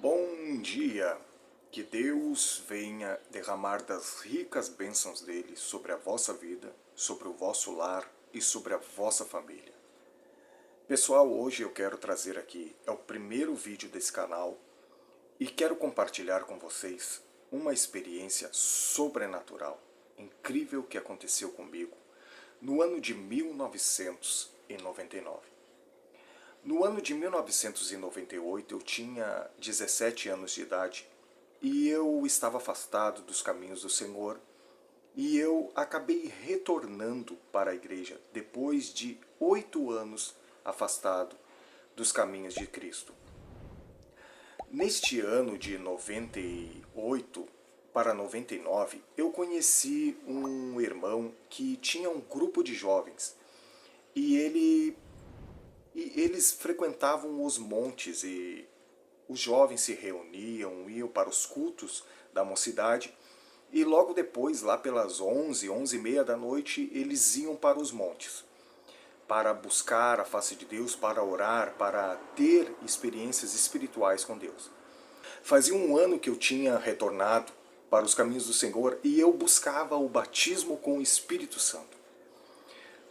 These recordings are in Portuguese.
Bom dia! Que Deus venha derramar das ricas bênçãos dele sobre a vossa vida, sobre o vosso lar e sobre a vossa família. Pessoal, hoje eu quero trazer aqui, é o primeiro vídeo desse canal e quero compartilhar com vocês uma experiência sobrenatural, incrível que aconteceu comigo no ano de 1999. No ano de 1998 eu tinha 17 anos de idade e eu estava afastado dos caminhos do Senhor e eu acabei retornando para a igreja depois de 8 anos afastado dos caminhos de Cristo. Neste ano de 98 para 99 eu conheci um irmão que tinha um grupo de jovens e eles frequentavam os montes e os jovens se reuniam, iam para os cultos da mocidade e logo depois, lá pelas 11, 11h30 da noite, eles iam para os montes para buscar a face de Deus, para orar, para ter experiências espirituais com Deus. Fazia um ano que eu tinha retornado para os caminhos do Senhor e eu buscava o batismo com o Espírito Santo.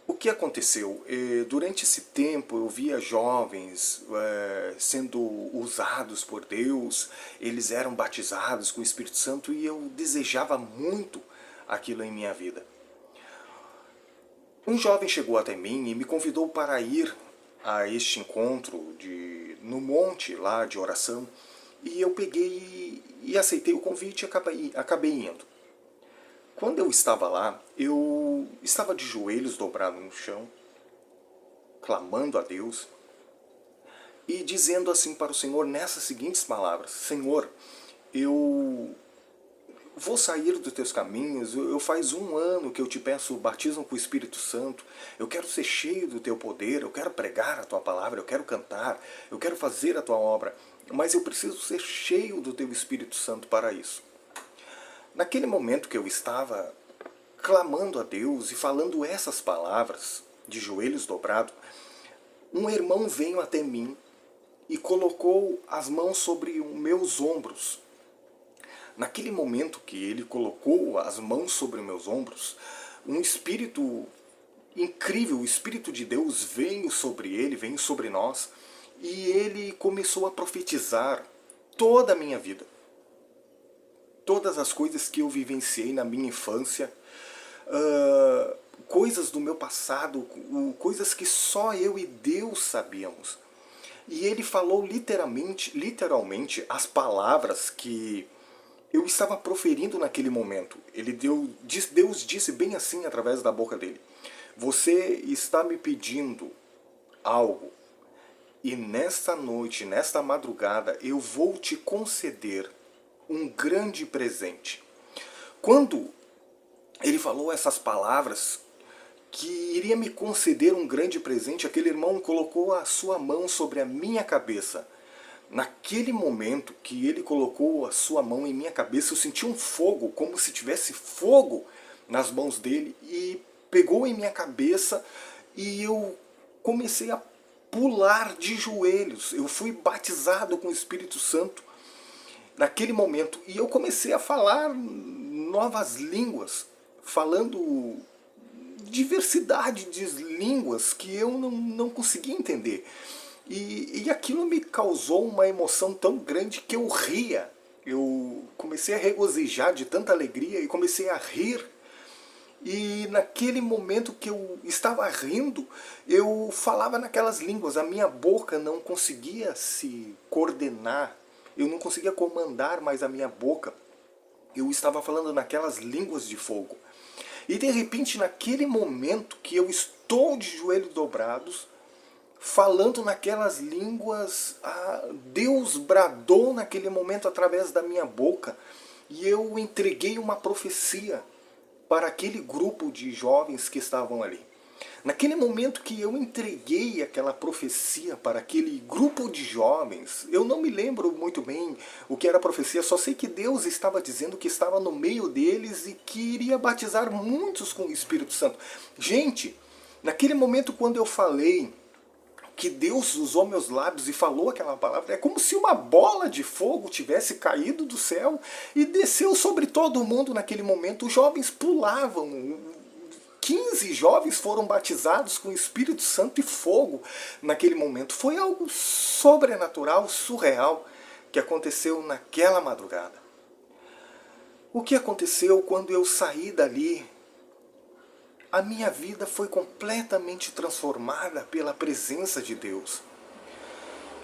O que aconteceu? Durante esse tempo eu via jovens sendo usados por Deus, eles eram batizados com o Espírito Santo e eu desejava muito aquilo em minha vida. Um jovem chegou até mim e me convidou para ir a este encontro no monte lá de oração e eu peguei e aceitei o convite e acabei indo. Quando eu estava lá, eu estava de joelhos dobrado no chão, clamando a Deus e dizendo assim para o Senhor nessas seguintes palavras: Senhor, eu vou sair dos teus caminhos, eu faz um ano que eu te peço o batismo com o Espírito Santo, eu quero ser cheio do teu poder, eu quero pregar a tua palavra, eu quero cantar, eu quero fazer a tua obra, mas eu preciso ser cheio do teu Espírito Santo para isso. Naquele momento que eu estava clamando a Deus e falando essas palavras, de joelhos dobrados, um irmão veio até mim e colocou as mãos sobre os meus ombros. Naquele momento que ele colocou as mãos sobre os meus ombros, um espírito incrível, o Espírito de Deus veio sobre ele, veio sobre nós, e ele começou a profetizar toda a minha vida. Todas as coisas que eu vivenciei na minha infância, coisas do meu passado, coisas que só eu e Deus sabíamos. E ele falou literalmente as palavras que eu estava proferindo naquele momento. Deus disse bem assim através da boca dele: você está me pedindo algo e nesta noite, nesta madrugada, eu vou te conceder um grande presente. Quando ele falou essas palavras, que iria me conceder um grande presente, aquele irmão colocou a sua mão sobre a minha cabeça. Naquele momento que ele colocou a sua mão em minha cabeça, eu senti um fogo, como se tivesse fogo nas mãos dele, e pegou em minha cabeça e eu comecei a pular de joelhos. Eu fui batizado com o Espírito Santo naquele momento, e eu comecei a falar novas línguas, falando diversidade de línguas que eu não conseguia entender. E aquilo me causou uma emoção tão grande que eu ria. Eu comecei a regozijar de tanta alegria e comecei a rir. E naquele momento que eu estava rindo, eu falava naquelas línguas, a minha boca não conseguia se coordenar, eu não conseguia comandar mais a minha boca. Eu estava falando naquelas línguas de fogo. E de repente, naquele momento que eu estou de joelhos dobrados, falando naquelas línguas, Deus bradou naquele momento através da minha boca. E eu entreguei uma profecia para aquele grupo de jovens que estavam ali. Naquele momento que eu entreguei aquela profecia para aquele grupo de jovens, eu não me lembro muito bem o que era a profecia, só sei que Deus estava dizendo que estava no meio deles e que iria batizar muitos com o Espírito Santo. Gente, naquele momento quando eu falei que Deus usou meus lábios e falou aquela palavra, é como se uma bola de fogo tivesse caído do céu e desceu sobre todo mundo naquele momento. Os jovens pulavam, 15 jovens foram batizados com o Espírito Santo e fogo naquele momento. Foi algo sobrenatural, surreal, que aconteceu naquela madrugada. O que aconteceu quando eu saí dali? A minha vida foi completamente transformada pela presença de Deus.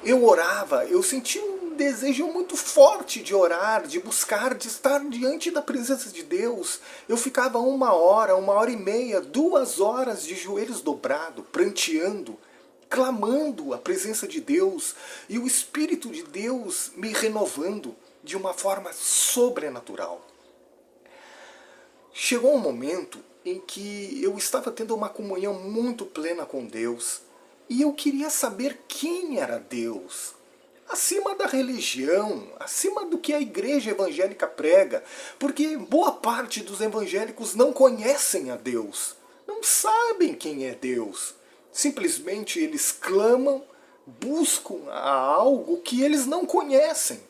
Eu orava, eu sentia um desejo muito forte de orar, de buscar, de estar diante da presença de Deus. Eu ficava 1 hora, 1 hora e meia, 2 horas de joelhos dobrados, pranteando, clamando a presença de Deus e o Espírito de Deus me renovando de uma forma sobrenatural. Chegou um momento em que eu estava tendo uma comunhão muito plena com Deus e eu queria saber quem era Deus, acima da religião, acima do que a igreja evangélica prega, porque boa parte dos evangélicos não conhecem a Deus, não sabem quem é Deus, simplesmente eles clamam, buscam a algo que eles não conhecem.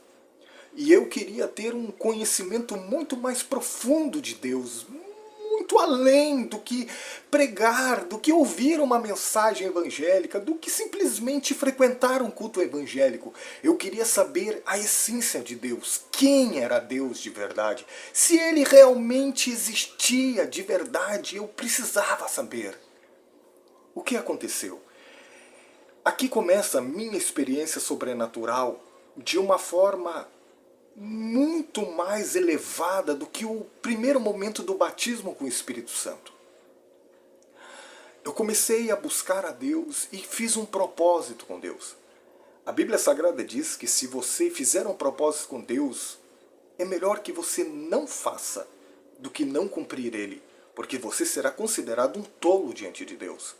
E eu queria ter um conhecimento muito mais profundo de Deus, muito além do que pregar, do que ouvir uma mensagem evangélica, do que simplesmente frequentar um culto evangélico. Eu queria saber a essência de Deus, quem era Deus de verdade. Se ele realmente existia de verdade, eu precisava saber. O que aconteceu? Aqui começa a minha experiência sobrenatural de uma forma muito mais elevada do que o primeiro momento do batismo com o Espírito Santo. Eu comecei a buscar a Deus e fiz um propósito com Deus. A Bíblia Sagrada diz que se você fizer um propósito com Deus, é melhor que você não faça do que não cumprir ele, porque você será considerado um tolo diante de Deus.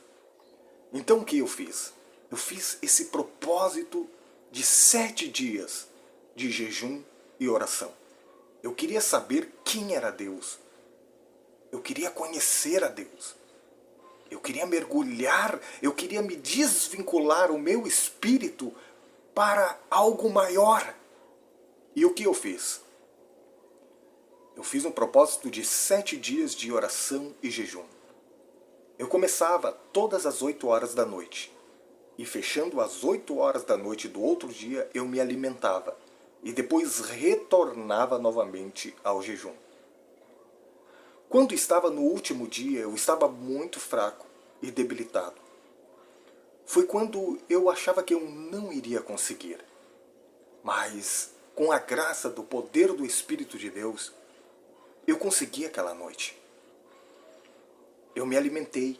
Então o que eu fiz? Eu fiz esse propósito de 7 dias de jejum e oração. Eu queria saber quem era Deus. Eu queria conhecer a Deus. Eu queria mergulhar, eu queria me desvincular o meu espírito para algo maior. E o que eu fiz? Eu fiz um propósito de 7 dias de oração e jejum. Eu começava todas as 8 horas da noite. E fechando às 8 horas da noite do outro dia, eu me alimentava. E depois retornava novamente ao jejum. Quando estava no último dia, eu estava muito fraco e debilitado. Foi quando eu achava que eu não iria conseguir. Mas, com a graça do poder do Espírito de Deus, eu consegui aquela noite. Eu me alimentei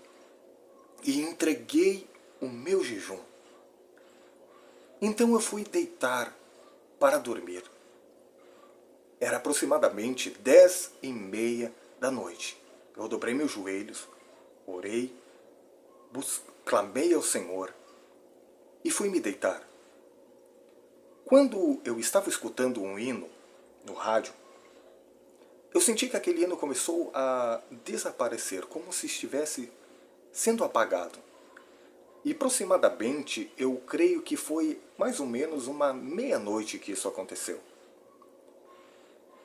e entreguei o meu jejum. Então eu fui deitar para dormir. Era aproximadamente 10h30 da noite. Eu dobrei meus joelhos, orei, clamei ao Senhor e fui me deitar. Quando eu estava escutando um hino no rádio, eu senti que aquele hino começou a desaparecer, como se estivesse sendo apagado. E aproximadamente, eu creio que foi mais ou menos uma meia-noite que isso aconteceu.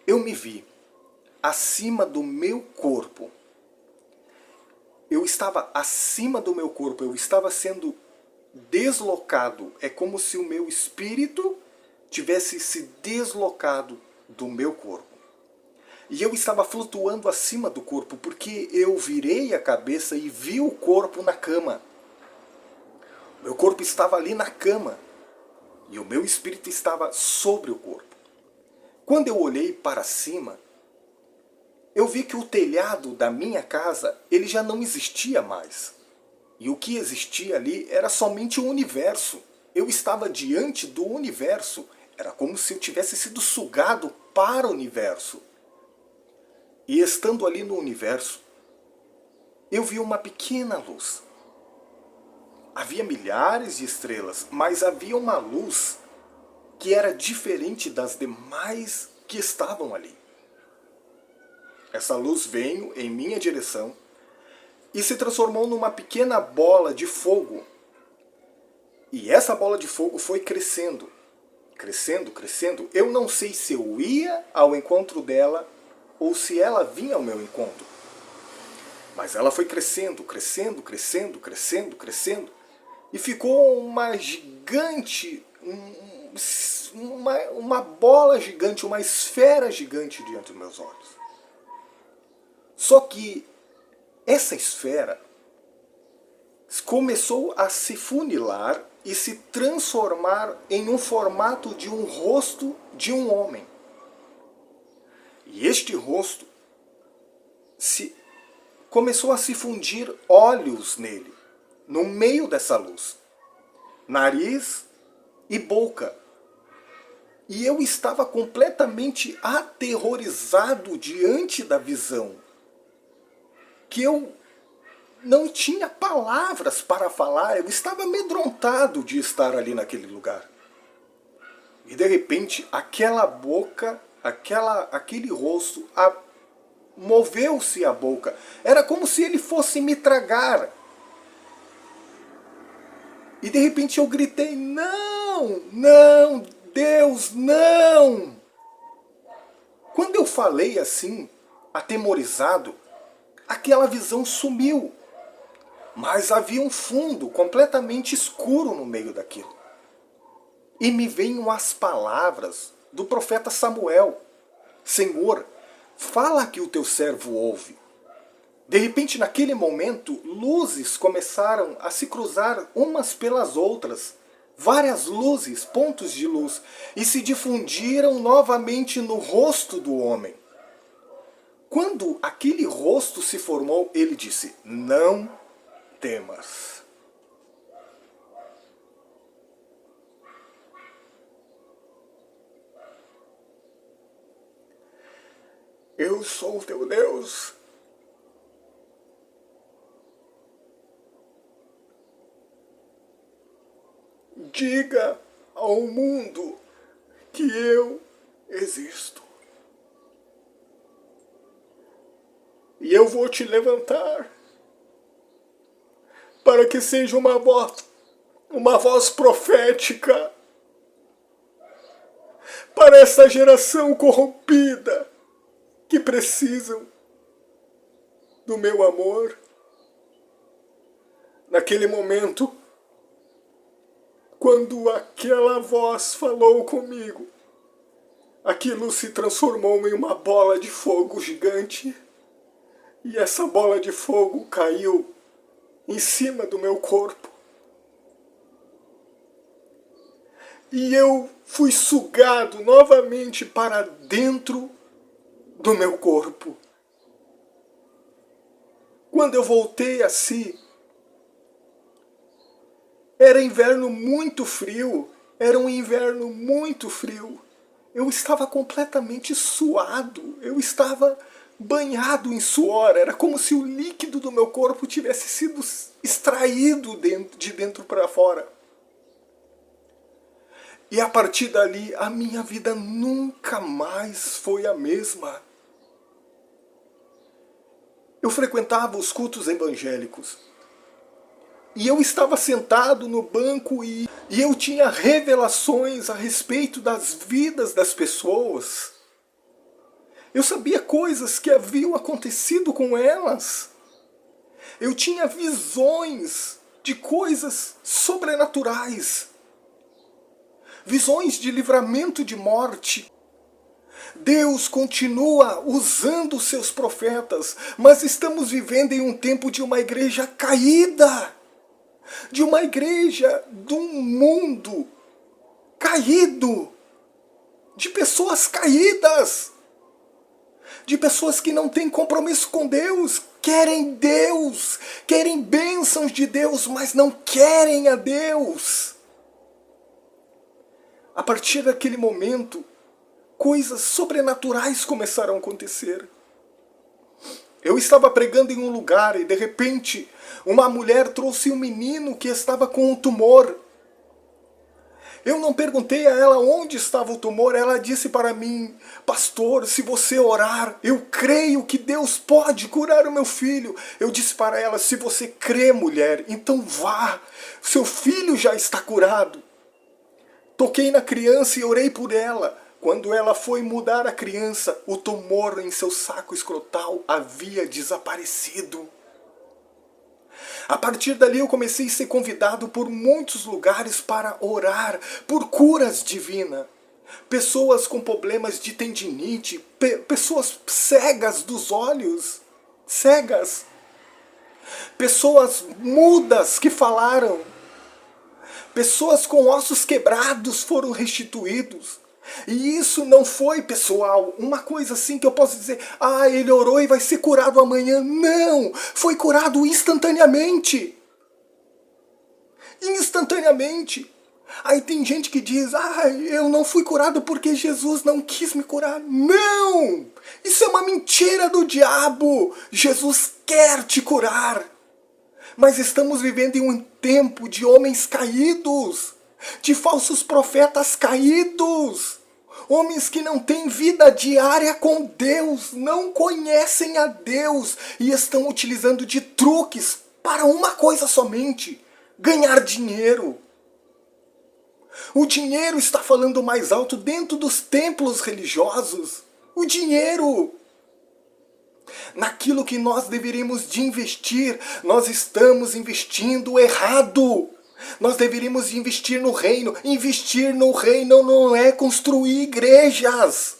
Eu me vi acima do meu corpo. Eu estava acima do meu corpo, eu estava sendo deslocado. É como se o meu espírito tivesse se deslocado do meu corpo. E eu estava flutuando acima do corpo, porque eu virei a cabeça e vi o corpo na cama. Meu corpo estava ali na cama e o meu espírito estava sobre o corpo. Quando eu olhei para cima, eu vi que o telhado da minha casa ele já não existia mais. E o que existia ali era somente o universo. Eu estava diante do universo. Era como se eu tivesse sido sugado para o universo. E estando ali no universo, eu vi uma pequena luz. Havia milhares de estrelas, mas havia uma luz que era diferente das demais que estavam ali. Essa luz veio em minha direção e se transformou numa pequena bola de fogo E essa bola de fogo foi crescendo, crescendo, crescendo. Eu não sei se eu ia ao encontro dela ou se ela vinha ao meu encontro. Mas ela foi crescendo, crescendo, crescendo, crescendo, crescendo. E ficou uma gigante, uma bola gigante, uma esfera gigante diante dos meus olhos. Só que essa esfera começou a se funilar e se transformar em um formato de um rosto de um homem. E este rosto começou a se fundir olhos nele, no meio dessa luz, nariz e boca. E eu estava completamente aterrorizado diante da visão, que eu não tinha palavras para falar, eu estava amedrontado de estar ali naquele lugar. E de repente, aquela boca, aquele rosto, moveu-se a boca. Era como se ele fosse me tragar. E de repente eu gritei, não, não, Deus, não! Quando eu falei assim, atemorizado, aquela visão sumiu. Mas havia um fundo completamente escuro no meio daquilo. E me veio as palavras do profeta Samuel. Senhor, fala que o teu servo ouve. De repente, naquele momento, luzes começaram a se cruzar umas pelas outras. Várias luzes, pontos de luz, e se difundiram novamente no rosto do homem. Quando aquele rosto se formou, ele disse, não temas. Eu sou o teu Deus. Diga ao mundo que eu existo. E eu vou te levantar para que seja uma voz profética para essa geração corrompida que precisam do meu amor. Naquele momento, quando aquela voz falou comigo, aquilo se transformou em uma bola de fogo gigante, e essa bola de fogo caiu em cima do meu corpo. E eu fui sugado novamente para dentro do meu corpo. Quando eu voltei a si, era inverno muito frio, era um inverno muito frio. Eu estava completamente suado, eu estava banhado em suor, era como se o líquido do meu corpo tivesse sido extraído de dentro para fora. E a partir dali, a minha vida nunca mais foi a mesma. Eu frequentava os cultos evangélicos. E eu estava sentado no banco e eu tinha revelações a respeito das vidas das pessoas. Eu sabia coisas que haviam acontecido com elas. Eu tinha visões de coisas sobrenaturais. Visões de livramento de morte. Deus continua usando os seus profetas, mas estamos vivendo em um tempo de uma igreja caída. De uma igreja, de um mundo caído, de pessoas caídas, de pessoas que não têm compromisso com Deus, querem bênçãos de Deus, mas não querem a Deus. A partir daquele momento, coisas sobrenaturais começaram a acontecer. Eu estava pregando em um lugar e de repente uma mulher trouxe um menino que estava com um tumor. Eu não perguntei a ela onde estava o tumor, ela disse para mim: pastor, se você orar, eu creio que Deus pode curar o meu filho. Eu disse para ela: se você crê, mulher, então vá, seu filho já está curado. Toquei na criança e orei por ela. Quando ela foi mudar a criança, o tumor em seu saco escrotal havia desaparecido. A partir dali eu comecei a ser convidado por muitos lugares para orar por curas divinas. Pessoas com problemas de tendinite, pessoas cegas dos olhos, cegas. Pessoas mudas que falaram. Pessoas com ossos quebrados foram restituídos. E isso não foi, pessoal, uma coisa assim que eu posso dizer: ah, ele orou e vai ser curado amanhã. Não! Foi curado instantaneamente. Instantaneamente. Aí tem gente que diz: ah, eu não fui curado porque Jesus não quis me curar. Não! Isso é uma mentira do diabo. Jesus quer te curar. Mas estamos vivendo em um tempo de homens caídos, de falsos profetas caídos, homens que não têm vida diária com Deus, não conhecem a Deus e estão utilizando de truques para uma coisa somente: ganhar dinheiro. O dinheiro está falando mais alto dentro dos templos religiosos. O dinheiro. Naquilo que nós deveríamos de investir, nós estamos investindo errado. Nós deveríamos investir no reino. Investir no reino não é construir igrejas.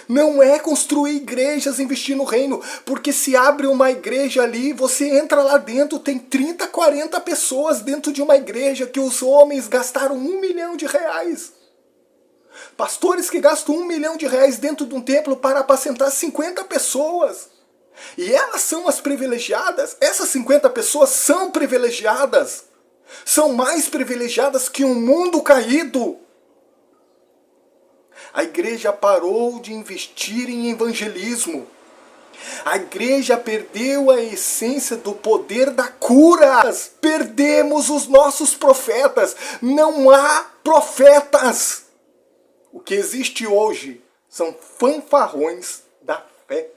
Não é construir igrejas, investir no reino. Porque se abre uma igreja ali, você entra lá dentro, tem 30, 40 pessoas dentro de uma igreja que os homens gastaram R$1 milhão. Pastores que gastam R$1 milhão dentro de um templo para apacentar 50 pessoas. E elas são as privilegiadas. Essas 50 pessoas são privilegiadas. São mais privilegiadas que um mundo caído. A igreja parou de investir em evangelismo. A igreja perdeu a essência do poder da cura. Perdemos os nossos profetas. Não há profetas. O que existe hoje são fanfarrões da fé.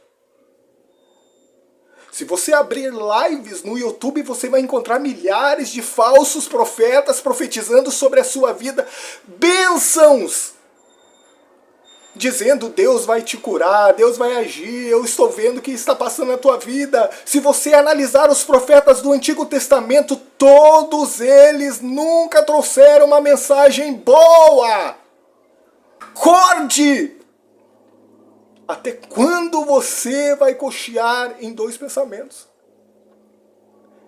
Se você abrir lives no YouTube, você vai encontrar milhares de falsos profetas profetizando sobre a sua vida bênçãos. Dizendo: Deus vai te curar, Deus vai agir, eu estou vendo o que está passando na tua vida. Se você analisar os profetas do Antigo Testamento, todos eles nunca trouxeram uma mensagem boa. Acorde! Até quando você vai cochear em dois pensamentos?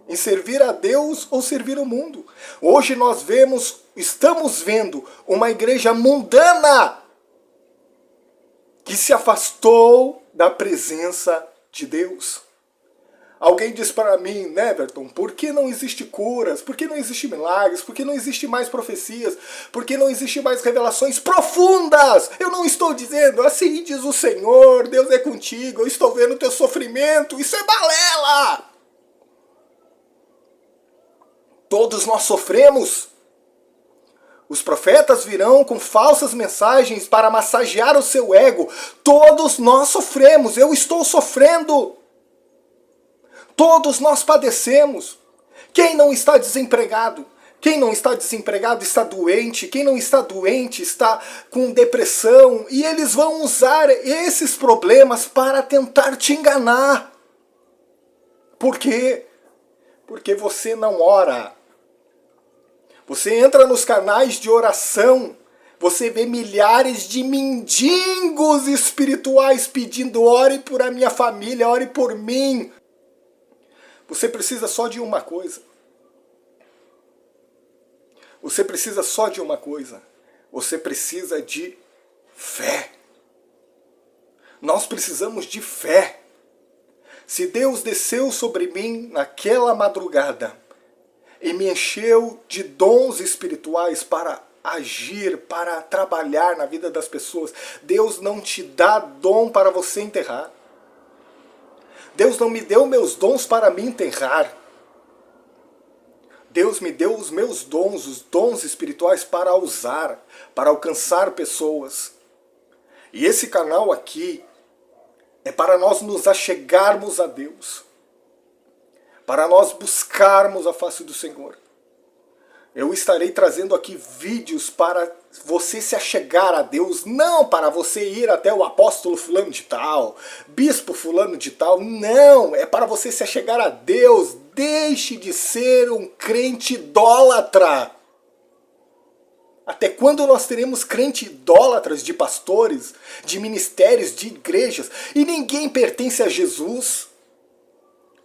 Em servir a Deus ou servir o mundo? Hoje nós estamos vendo uma igreja mundana que se afastou da presença de Deus. Alguém diz para mim: Neverton, por que não existe curas? Por que não existe milagres? Por que não existe mais profecias? Por que não existe mais revelações profundas? Eu não estou dizendo: assim diz o Senhor, Deus é contigo, eu estou vendo o teu sofrimento. Isso é balela! Todos nós sofremos. Os profetas virão com falsas mensagens para massagear o seu ego. Todos nós sofremos. Eu estou sofrendo. Todos nós padecemos. Quem não está desempregado? Quem não está desempregado está doente. Quem não está doente está com depressão. E eles vão usar esses problemas para tentar te enganar. Por quê? Porque você não ora. Você entra nos canais de oração, você vê milhares de mendigos espirituais pedindo: ore por a minha família, ore por mim. Você precisa só de uma coisa. Você precisa só de uma coisa. Você precisa de fé. Nós precisamos de fé. Se Deus desceu sobre mim naquela madrugada e me encheu de dons espirituais para agir, para trabalhar na vida das pessoas, Deus não te dá dom para você enterrar. Deus não me deu meus dons para me enterrar. Deus me deu os meus dons, os dons espirituais para usar, para alcançar pessoas. E esse canal aqui é para nós nos achegarmos a Deus, para nós buscarmos a face do Senhor. Eu estarei trazendo aqui vídeos para você se achegar a Deus, não para você ir até o apóstolo fulano de tal, bispo fulano de tal, não, é para você se achegar a Deus. Deixe de ser um crente idólatra. Até quando nós teremos crente idólatras de pastores, de ministérios, de igrejas, e ninguém pertence a Jesus?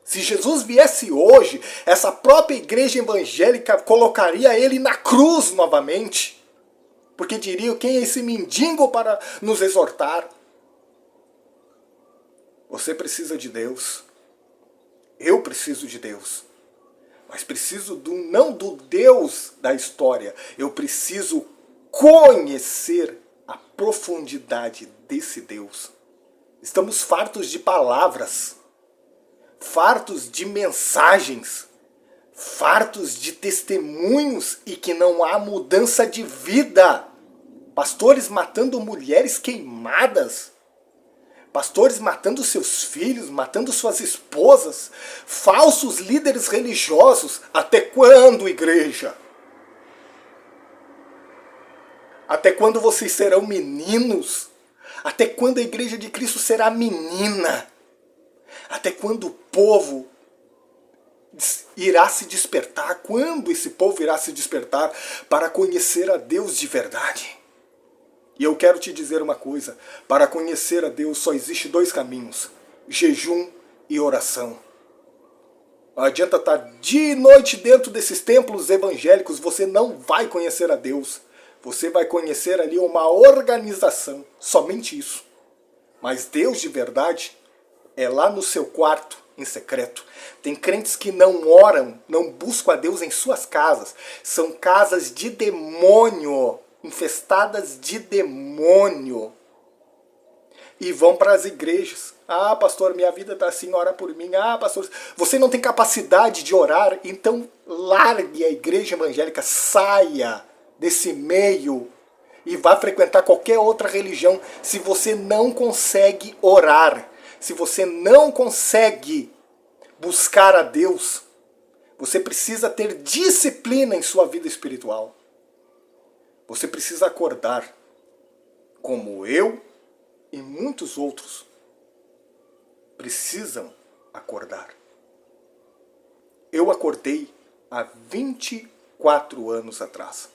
Se Jesus viesse hoje, essa própria igreja evangélica colocaria ele na cruz novamente. Porque diriam, quem é esse mendigo para nos exortar? Você precisa de Deus. Eu preciso de Deus. Mas preciso não do Deus da história. Eu preciso conhecer a profundidade desse Deus. Estamos fartos de palavras, fartos de mensagens, fartos de testemunhos e que não há mudança de vida. Pastores matando mulheres queimadas, pastores matando seus filhos, matando suas esposas, falsos líderes religiosos. Até quando, igreja? Até quando vocês serão meninos? Até quando a igreja de Cristo será menina? Até quando o povo irá se despertar? Quando esse povo irá se despertar para conhecer a Deus de verdade? E eu quero te dizer uma coisa, para conhecer a Deus só existe dois caminhos, jejum e oração. Não adianta estar dia e noite dentro desses templos evangélicos, você não vai conhecer a Deus. Você vai conhecer ali uma organização, somente isso. Mas Deus de verdade é lá no seu quarto, em secreto. Tem crentes que não oram, não buscam a Deus em suas casas. São casas de demônio, infestadas de demônio. E vão para as igrejas. Ah, pastor, minha vida está assim, ora por mim. Ah, pastor, você não tem capacidade de orar, então largue a igreja evangélica, saia desse meio e vá frequentar qualquer outra religião se você não consegue orar. Se você não consegue buscar a Deus, você precisa ter disciplina em sua vida espiritual. Você precisa acordar, como eu e muitos outros precisam acordar. Eu acordei há 24 anos atrás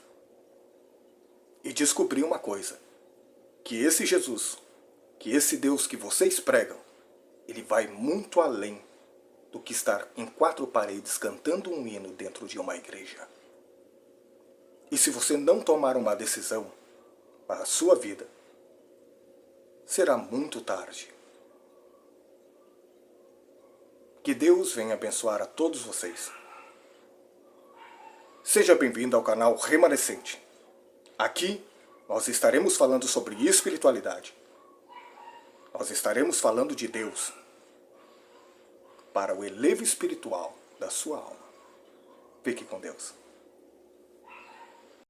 e descobri uma coisa, que esse Jesus, que esse Deus que vocês pregam, ele vai muito além do que estar em quatro paredes cantando um hino dentro de uma igreja. E se você não tomar uma decisão para a sua vida, será muito tarde. Que Deus venha abençoar a todos vocês. Seja bem-vindo ao canal Remanescente. Aqui nós estaremos falando sobre espiritualidade. Nós estaremos falando de Deus para o elevo espiritual da sua alma. Fique com Deus.